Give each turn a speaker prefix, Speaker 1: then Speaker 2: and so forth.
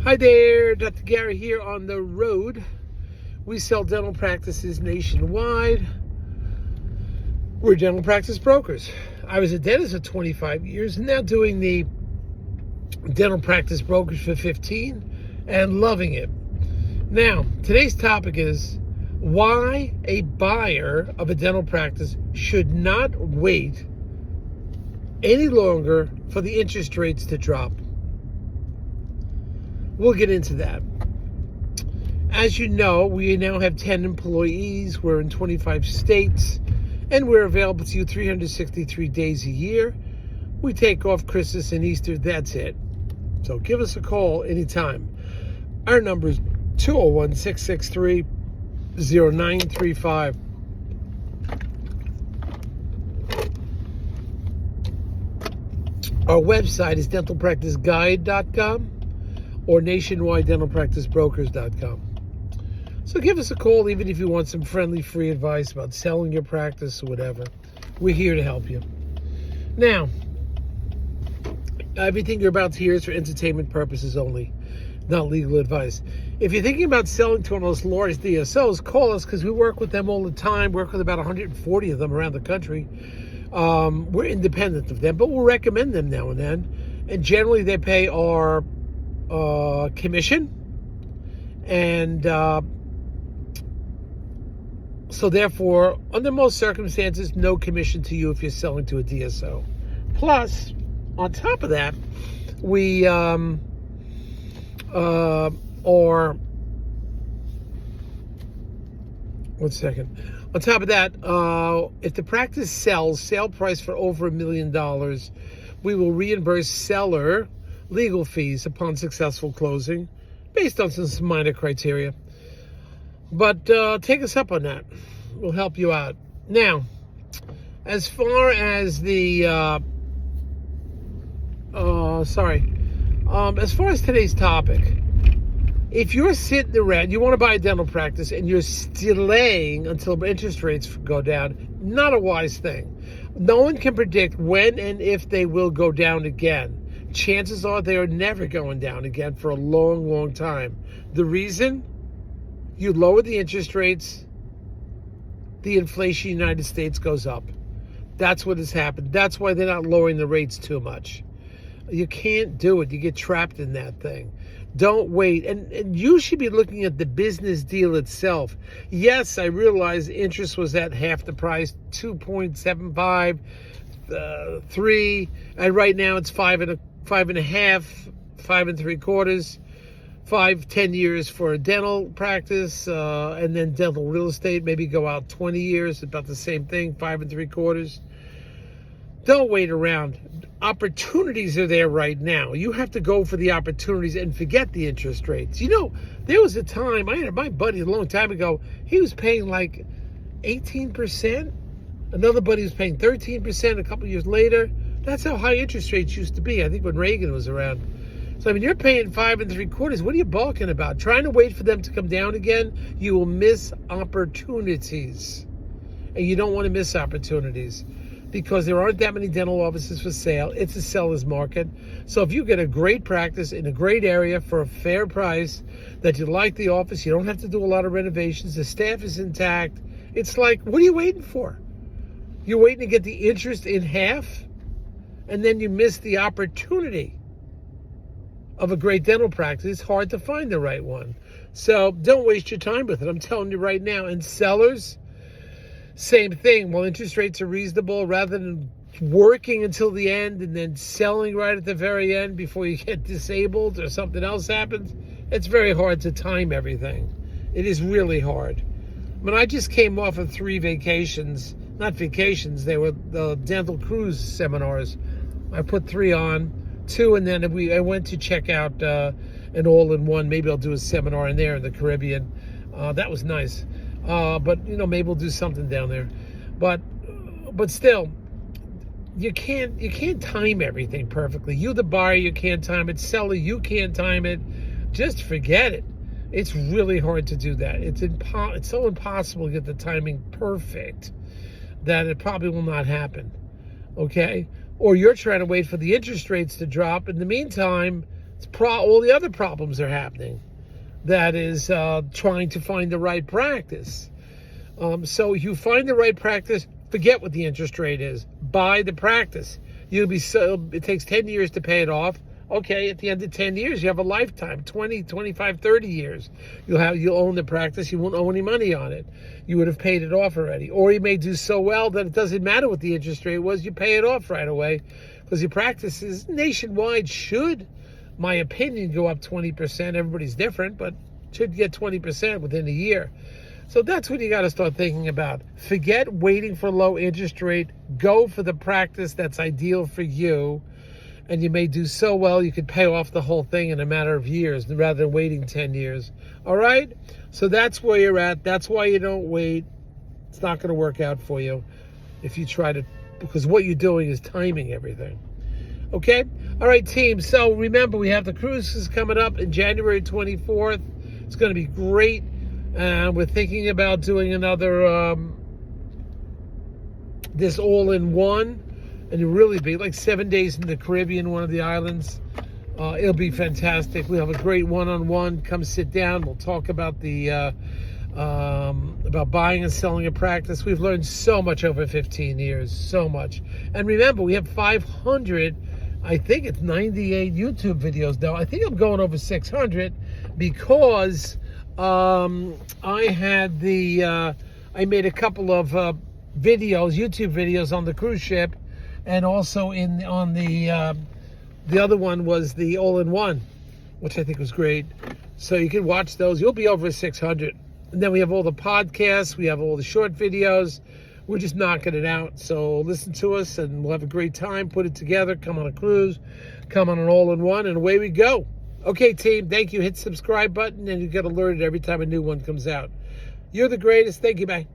Speaker 1: Hi there, Dr. Gary here on the road. We sell dental practices nationwide. We're dental practice brokers. I was a dentist for 25 years and now doing the dental practice brokerage for 15 and loving it. Now, today's topic is why a buyer of a dental practice should not wait any longer for the interest rates to drop. We'll get into that. As you know, we now have 10 employees. We're in 25 states, and we're available to you 363 days a year. We take off Christmas and Easter. That's it. So give us a call anytime. Our number is 201-663-0935. Our website is dentalpracticeguide.com. or nationwidedentalpracticebrokers.com. So give us a call even if you want some friendly free advice about selling your practice or whatever. We're here to help you. Now, everything you're about to hear is for entertainment purposes only, not legal advice. If you're thinking about selling to one of those large DSOs, call us because we work with them all the time, work with about 140 of them around the country. We're independent of them, but we'll recommend them now and then. And generally they pay our commission, and so therefore, under most circumstances, no commission to you if you're selling to a DSO. Plus, on top of that, we or one second. On top of that, if the practice sells sale price for over $1 million, we will reimburse seller legal fees upon successful closing based on some minor criteria. But take us up on that. We'll help you out. Now, as far as the as far as today's topic, if you're sitting around, you want to buy a dental practice and you're delaying until interest rates go down, not a wise thing. No one can predict when and if they will go down again. Chances are they are never going down again for a long, long time. The reason? You lower the interest rates, the inflation in the United States goes up. That's what has happened. That's why they're not lowering the rates too much. You can't do it. You get trapped in that thing. Don't wait. And you should be looking at the business deal itself. Yes, I realize interest was at half the price, 2.75, 3, and right now it's 5.5, 5.75, 5-10 years for a dental practice, and then dental real estate, maybe go out 20 years, about the same thing, 5.75. Don't wait around. Opportunities are there right now. You have to go for the opportunities and forget the interest rates. You know, there was a time, I had my buddy a long time ago, he was paying like 18%. Another buddy was paying 13% a couple years later. That's how high interest rates used to be, I think, when Reagan was around. So, I mean, you're paying 5.75. What are you balking about? Trying to wait for them to come down again, you will miss opportunities. And you don't want to miss opportunities because there aren't that many dental offices for sale. It's a seller's market. So if you get a great practice in a great area for a fair price, that you like the office, you don't have to do a lot of renovations, the staff is intact, it's like, what are you waiting for? You're waiting to get the interest in half? And then you miss the opportunity of a great dental practice. It's hard to find the right one. So don't waste your time with it. I'm telling you right now. And sellers, same thing. Well, interest rates are reasonable, rather than working until the end and then selling right at the very end before you get disabled or something else happens. It's very hard to time everything. It is really hard. I mean, I just came off of 3 vacations. Not vacations. They were the dental cruise seminars. I put 3 on, 2, and then I went to check out an all-in-one. Maybe I'll do a seminar in there in the Caribbean. That was nice. But you know, maybe we'll do something down there. But still, you can't time everything perfectly. You, the buyer, you can't time it. Seller, you can't time it. Just forget it. It's really hard to do that. It's so impossible to get the timing perfect that it probably will not happen. Okay? Or you're trying to wait for the interest rates to drop. In the meantime, All the other problems are happening. That is trying to find the right practice. So you find the right practice, forget what the interest rate is. Buy the practice. It takes 10 years to pay it off. Okay, at the end of 10 years, you have a lifetime, 20, 25, 30 years. You'll own the practice. You won't owe any money on it. You would have paid it off already. Or you may do so well that it doesn't matter what the interest rate was. You pay it off right away because your practice is nationwide should, my opinion, go up 20%. Everybody's different, but should get 20% within a year. So that's what you got to start thinking about. Forget waiting for low interest rate. Go for the practice that's ideal for you. And you may do so well, you could pay off the whole thing in a matter of years rather than waiting 10 years. All right? So that's where you're at. That's why you don't wait. It's not going to work out for you if you try to, because what you're doing is timing everything. Okay? All right, team. So remember, we have the cruises coming up in January 24th. It's going to be great. We're thinking about doing another, this all-in-one. And it'll really be like 7 days in the Caribbean, one of the islands. It'll be fantastic. We'll have a great one-on-one. Come sit down. We'll talk about about buying and selling a practice. We've learned so much over 15 years, so much. And remember, we have 500, I think it's 98 YouTube videos now. I think I'm going over 600 because I made a couple of YouTube videos on the cruise ship. And also on the other one was the all-in-one, which I think was great. So you can watch those. You'll be over 600. And then we have all the podcasts. We have all the short videos. We're just knocking it out. So listen to us, and we'll have a great time. Put it together. Come on a cruise. Come on an all-in-one, and away we go. Okay, team. Thank you. Hit the subscribe button, and you get alerted every time a new one comes out. You're the greatest. Thank you. Bye.